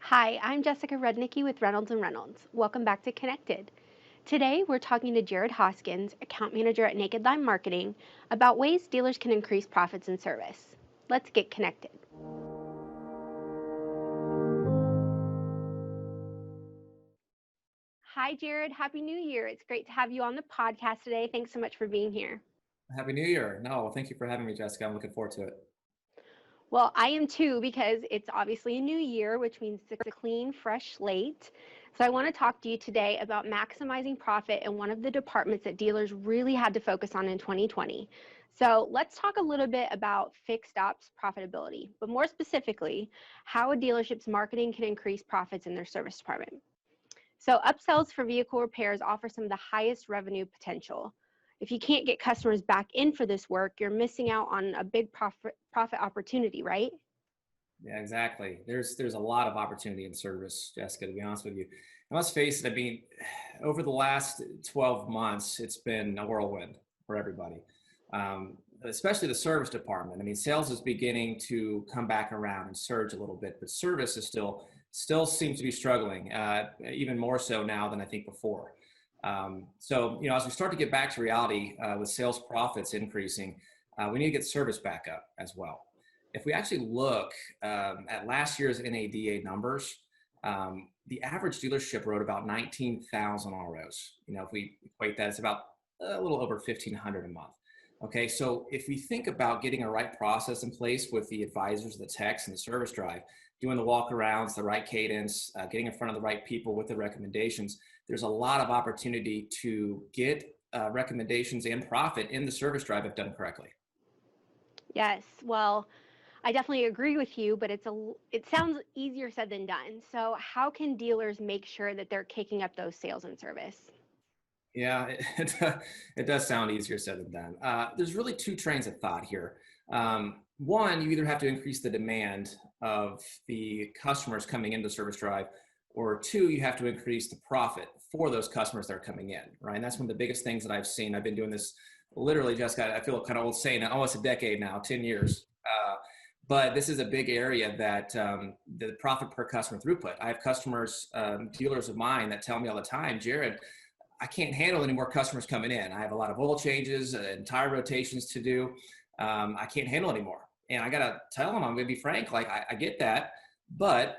Hi, I'm Jessica Rudnicki with Reynolds and Reynolds. Welcome back to Connected. Today, we're talking to Jared Hoskins, account manager at Naked Line Marketing, about ways dealers can increase profits and service. Let's get connected. Hi, Jared. Happy New Year. It's great to have you on the podcast today. Thanks so much for being here. Happy New Year. No, well, thank you for having me, Jessica. I'm looking forward to it. Well, I am too because it's obviously a new year, which means it's a clean, fresh slate. So I want to talk to you today about maximizing profit in one of the departments that dealers really had to focus on in 2020. So let's talk a little bit about fixed ops profitability, but more specifically, how a dealership's marketing can increase profits in their service department. So upsells for vehicle repairs offer some of the highest revenue potential. If you can't get customers back in for this work, you're missing out on a big profit opportunity, right? Yeah, exactly. There's a lot of opportunity in service, Jessica, to be honest with you. And let's face it, I mean, over the last 12 months, it's been a whirlwind for everybody, especially the service department. I mean, sales is beginning to come back around and surge a little bit, but service is still seems to be struggling, even more so now than I think before. As we start to get back to reality with sales profits increasing, we need to get service back up as well. If we actually look at last year's NADA numbers, the average dealership wrote about 19,000 ROs. If we equate that, it's about a little over 1,500 a month. Okay, so if we think about getting a right process in place with the advisors, the techs, and the service drive, doing the walkarounds, the right cadence, getting in front of the right people with the recommendations, there's a lot of opportunity to get recommendations and profit in the service drive if done correctly. Yes. Well, I definitely agree with you, but it sounds easier said than done. So how can dealers make sure that they're kicking up those sales and service? Yeah, it does sound easier said than done. There's really two trains of thought here. One, you either have to increase the demand of the customers coming into Service Drive, or two, you have to increase the profit for those customers that are coming in, right? And that's one of the biggest things that I've seen. I've been doing this literally, Jessica, I feel kind of old saying it, almost a decade now, 10 years. But this is a big area that the profit per customer throughput. I have customers, dealers of mine that tell me all the time, Jared, I can't handle any more customers coming in. I have a lot of oil changes and tire rotations to do. I can't handle anymore. And I got to tell them, I'm going to be frank, like, I get that, but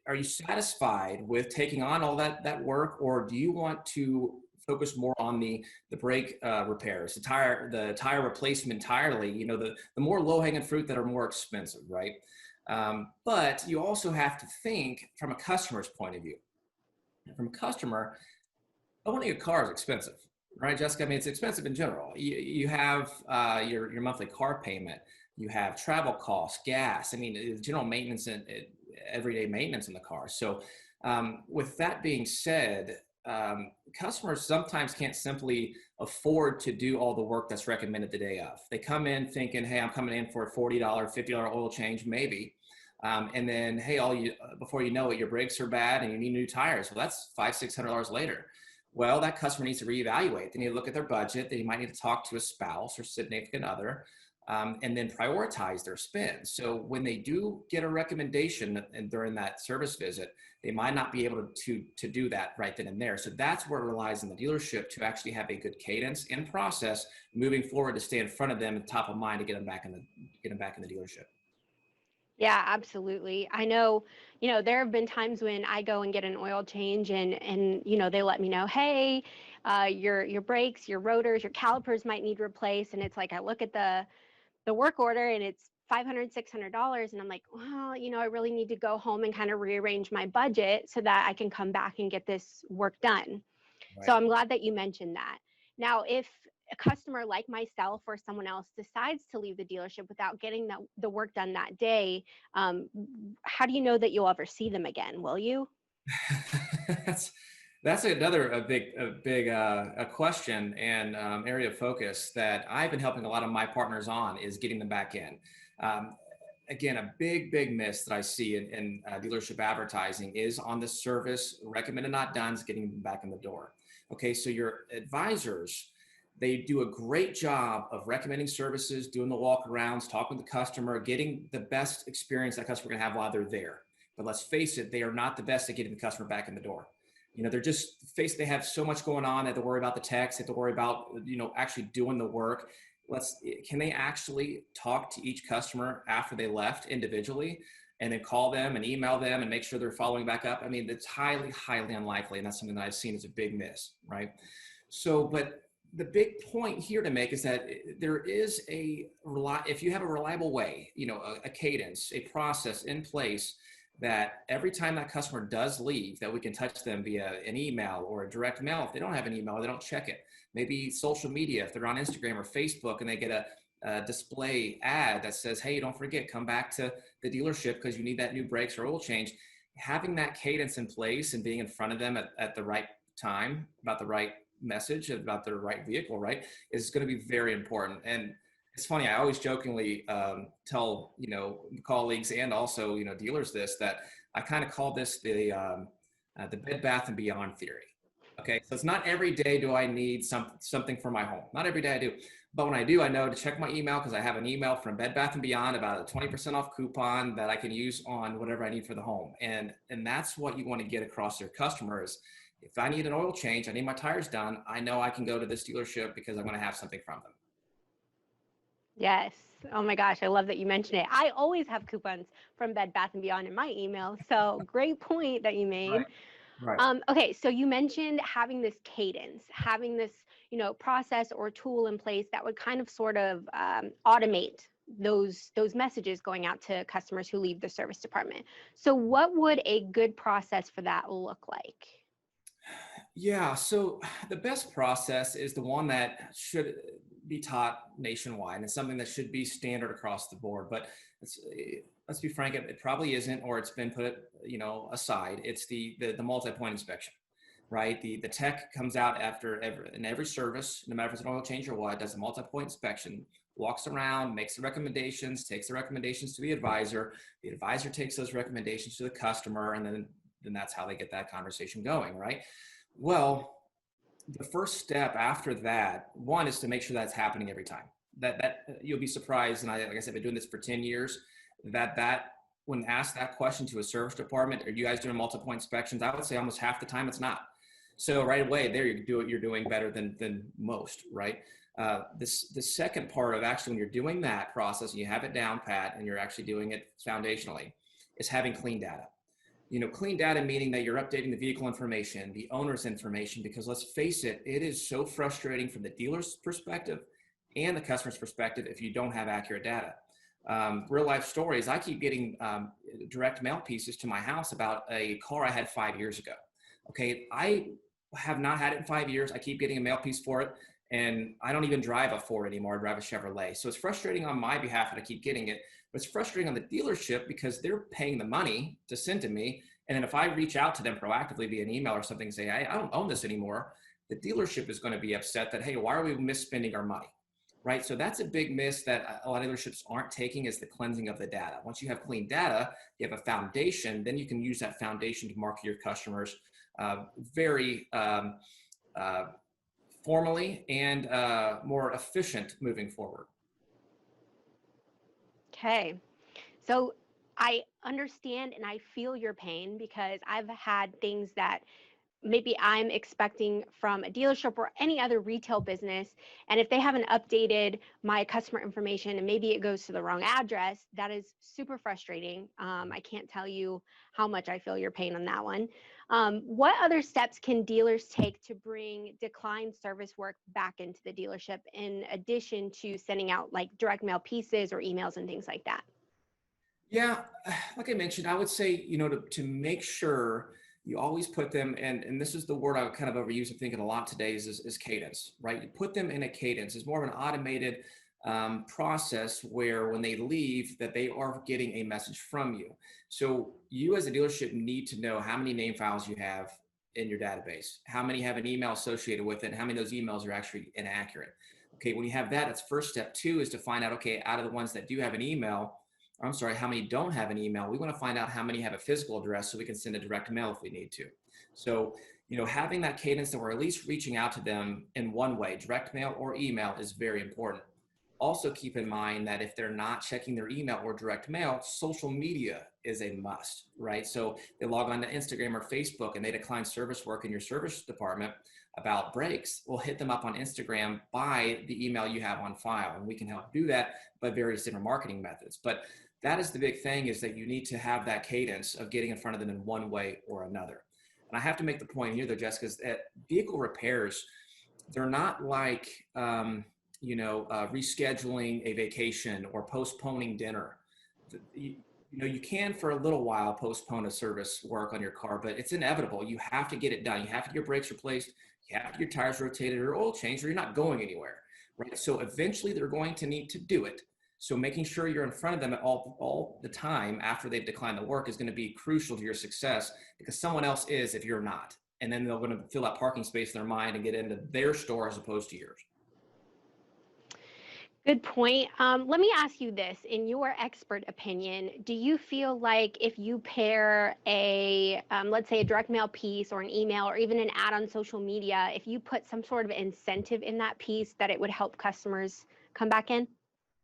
are you satisfied with taking on all that work, or do you want to focus more on the brake repairs, the tire replacement entirely, the more low hanging fruit that are more expensive, right? But you also have to think from a customer's point of view. From a customer, owning a car is expensive, right, Jessica? I mean, it's expensive in general. You have your monthly car payment, you have travel costs, gas. I mean, general maintenance and everyday maintenance in the car. So, with that being said, customers sometimes can't simply afford to do all the work that's recommended the day of. They come in thinking, "Hey, I'm coming in for a $40, $50 oil change, maybe." And then, hey, before you know it, your brakes are bad and you need new tires. Well, that's $500, $600 later. Well, that customer needs to reevaluate. They need to look at their budget. They might need to talk to a spouse or significant other, and then prioritize their spend. So when they do get a recommendation and during that service visit, they might not be able to do that right then and there. So that's where it relies on the dealership to actually have a good cadence and process moving forward to stay in front of them and top of mind to get them back in the dealership. Yeah, absolutely. I know, there have been times when I go and get an oil change and they let me know, hey, your brakes, your rotors, your calipers might need replaced. And it's like I look at the work order and it's $500, $600. And I'm like, well, I really need to go home and kind of rearrange my budget so that I can come back and get this work done. So Right. I'm glad that you mentioned that. Now, if a customer like myself or someone else decides to leave the dealership without getting the work done that day, um, how do you know that you'll ever see them again? Will you? that's that's another a big a question and area of focus that I've been helping a lot of my partners on is getting them back in. Um, Again, a big miss that I see in dealership advertising is on the service recommended not done is getting them back in the door. Okay, so your advisors, they do a great job of recommending services, doing the walkarounds, talking with the customer, getting the best experience that customer can have while they're there. but let's face it, they are not the best at getting the customer back in the door. They're just they have so much going on. They have to worry about the text, they have to worry about, actually doing the work. Can they actually talk to each customer after they left individually and then call them and email them and make sure they're following back up? I mean, it's highly, highly unlikely. And that's something that I've seen as a big miss, right? So, but the big point here to make is that there is if you have a reliable way, a cadence, a process in place, that every time that customer does leave, that we can touch them via an email or a direct mail. If they don't have an email, they don't check it. Maybe social media, if they're on Instagram or Facebook and they get a display ad that says, hey, don't forget, come back to the dealership because you need that new brakes or oil change. Having that cadence in place and being in front of them at the right time, about the right message, about the right vehicle, right, is going to be very important. And it's funny, I always jokingly tell, colleagues and also, dealers that I kind of call this the Bed Bath & Beyond theory. Okay, so it's not every day do I need something for my home. Not every day I do. But when I do, I know to check my email because I have an email from Bed Bath & Beyond about a 20% off coupon that I can use on whatever I need for the home. And that's what you want to get across to your customers. If I need an oil change, I need my tires done, I know I can go to this dealership because I'm going to have something from them. Yes. Oh my gosh, I love that you mentioned it. I always have coupons from Bed Bath & Beyond in my email. So great point that you made. Right. Okay, so you mentioned having this cadence, having this, process or tool in place that would kind of sort of automate those messages going out to customers who leave the service department. So what would a good process for that look like? Yeah, so the best process is the one that should be taught nationwide, and it's something that should be standard across the board. But let's be frank, it probably isn't, or it's been put, aside. It's the multi-point inspection, right? The tech comes out after every service, no matter if it's an oil change or what, does a multi-point inspection, walks around, makes the recommendations, takes the recommendations to the advisor. The advisor takes those recommendations to the customer, and then that's how they get that conversation going, right? Well, the first step after that, one, is to make sure that's happening every time. That you'll be surprised, and like I said, I've been doing this for 10 years, that when asked that question to a service department, are you guys doing multiple inspections? I would say almost half the time it's not. So right away there, you're doing better than most, right? The second part of actually when you're doing that process and you have it down pat and you're actually doing it foundationally is having clean data. Clean data meaning that you're updating the vehicle information, the owner's information, because let's face it, it is so frustrating from the dealer's perspective and the customer's perspective if you don't have accurate data. Real life stories, I keep getting direct mail pieces to my house about a car I had 5 years ago. Okay, I have not had it in 5 years. I keep getting a mail piece for it, and I don't even drive a Ford anymore. I drive a Chevrolet. So it's frustrating on my behalf that I keep getting it, but it's frustrating on the dealership because they're paying the money to send to me. And then if I reach out to them proactively via an email or something and say, I don't own this anymore, the dealership is going to be upset that, hey, why are we misspending our money? Right? So that's a big miss that a lot of dealerships aren't taking, is the cleansing of the data. Once you have clean data, you have a foundation, then you can use that foundation to market your customers very formally and more efficient moving forward. Okay. So I understand and I feel your pain because I've had things that maybe I'm expecting from a dealership or any other retail business. And if they haven't updated my customer information and maybe it goes to the wrong address, that is super frustrating. I can't tell you how much I feel your pain on that one. What other steps can dealers take to bring declined service work back into the dealership in addition to sending out like direct mail pieces or emails and things like that? Yeah, like I mentioned, I would say, to make sure you always put them, and this is the word I kind of overuse, I'm thinking a lot today, is cadence, right? You put them in a cadence. It's more of an automated process where when they leave that they are getting a message from you. So you as a dealership need to know how many name files you have in your database, how many have an email associated with it, and how many of those emails are actually inaccurate. Okay, when you have that, that's first step. Two is to find out, okay, out of the ones that do have an email, I'm sorry, how many don't have an email. We want to find out how many have a physical address so we can send a direct mail if we need to. So, having that cadence that we're at least reaching out to them in one way, direct mail or email, is very important. Also keep in mind that if they're not checking their email or direct mail, social media is a must, right? So they log on to Instagram or Facebook and they decline service work in your service department about breaks. We'll hit them up on Instagram by the email you have on file. And we can help do that by various different marketing methods. But that is the big thing, is that you need to have that cadence of getting in front of them in one way or another. And I have to make the point here, though, Jessica, is that vehicle repairs, they're not like, rescheduling a vacation or postponing dinner. You can for a little while postpone a service work on your car, but it's inevitable. You have to get it done. You have to get your brakes replaced. You have to get your tires rotated or oil changed, or you're not going anywhere, right? So eventually they're going to need to do it. So making sure you're in front of them at all the time after they've declined the work is going to be crucial to your success, because someone else is if you're not. And then they're going to fill that parking space in their mind and get into their store as opposed to yours. Good point. Let me ask you this. In your expert opinion, do you feel like if you pair let's say a direct mail piece or an email or even an ad on social media, if you put some sort of incentive in that piece, that it would help customers come back in?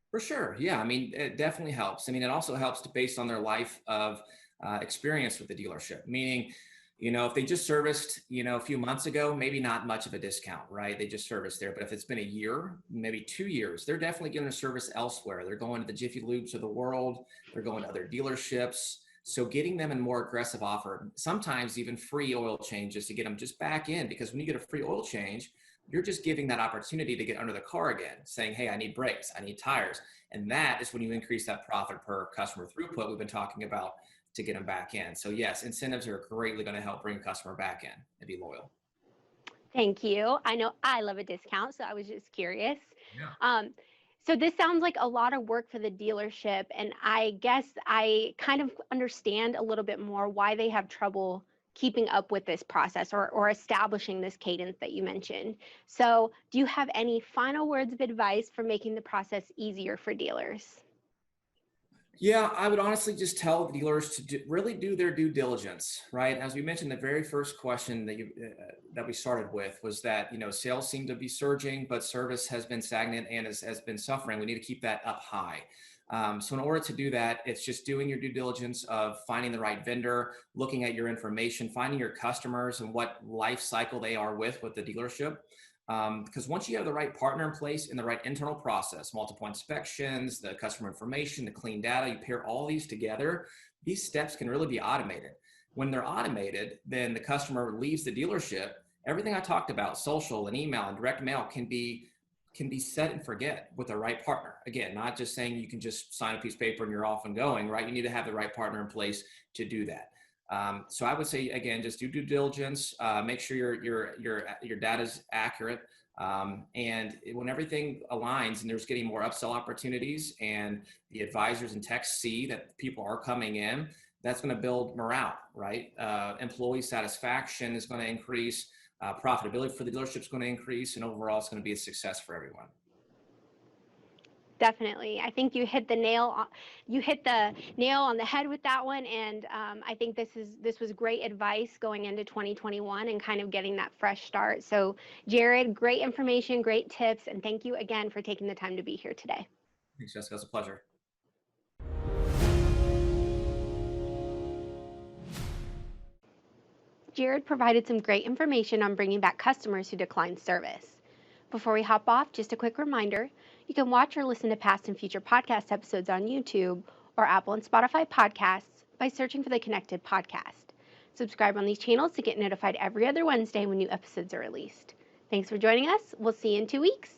For sure. Yeah. I mean, it definitely helps. I mean, it also helps based on their life of experience with the dealership, meaning, if they just serviced, a few months ago, maybe not much of a discount, right? They just serviced there. But if it's been a year, maybe 2 years, they're definitely getting a service elsewhere. They're going to the Jiffy Lubes of the world. They're going to other dealerships. So getting them a more aggressive offer, sometimes even free oil changes to get them just back in, because when you get a free oil change, you're just giving that opportunity to get under the car again, saying, hey, I need brakes, I need tires. And that is when you increase that profit per customer throughput we've been talking about to get them back in. So yes, incentives are greatly going to help bring a customer back in and be loyal. Thank you. I know I love a discount, so I was just curious. Yeah. So this sounds like a lot of work for the dealership, and I guess I kind of understand a little bit more why they have trouble keeping up with this process, or establishing this cadence that you mentioned. So do you have any final words of advice for making the process easier for dealers? Yeah, I would honestly just tell dealers to really do their due diligence, right? As we mentioned, the very first question that we started with was that sales seem to be surging, but service has been stagnant and has been suffering. We need to keep that up high. So in order to do that, it's just doing your due diligence of finding the right vendor, looking at your information, finding your customers and what life cycle they are with the dealership. Because once you have the right partner in place in the right internal process, multiple inspections, the customer information, the clean data, you pair all these together, these steps can really be automated. When they're automated, then the customer leaves the dealership. Everything I talked about, social and email and direct mail, can be set and forget with the right partner. Again, not just saying you can just sign a piece of paper and you're off and going, right? You need to have the right partner in place to do that. So I would say, again, just do due diligence, make sure your data is accurate. And when everything aligns and there's getting more upsell opportunities and the advisors and techs see that people are coming in, that's going to build morale, right? Employee satisfaction is going to increase, profitability for the dealership is going to increase, and overall it's going to be a success for everyone. Definitely. I think you hit the nail on the head with that one. And I think this was great advice going into 2021 and kind of getting that fresh start. So Jared, great information, great tips. And thank you again for taking the time to be here today. Thanks, Jessica. It's a pleasure. Jared provided some great information on bringing back customers who declined service. Before we hop off, just a quick reminder, you can watch or listen to past and future podcast episodes on YouTube or Apple and Spotify podcasts by searching for the Connected Podcast. Subscribe on these channels to get notified every other Wednesday when new episodes are released. Thanks for joining us. We'll see you in 2 weeks.